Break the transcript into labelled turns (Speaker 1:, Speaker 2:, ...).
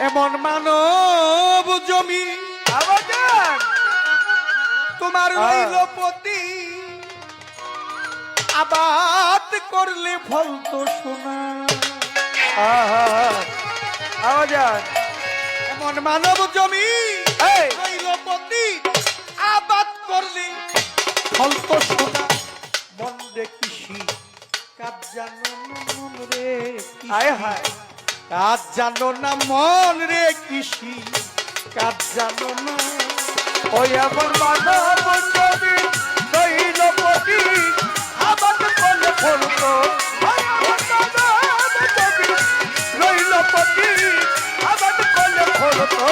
Speaker 1: এমন মানব জমি
Speaker 2: আবাজান
Speaker 1: তোমার রইল পতি আবাদ করলে ফল তো সোনা
Speaker 2: আবাজান
Speaker 1: এমন মানব জমি
Speaker 2: এই
Speaker 1: রইল পতি আবাদ করলে ফল তো সোনা মন রে কৃষি কাজ জানো না মন রে
Speaker 2: হায় হায়
Speaker 1: কাজ জানো না মন রে কৃষি কাজ জানো না
Speaker 2: ওই এমন মানব জমি রইল পতি আবাদ করলে ফল তো ওই এমন মানব জমি রইল পতি আবাদ করলে ফল তো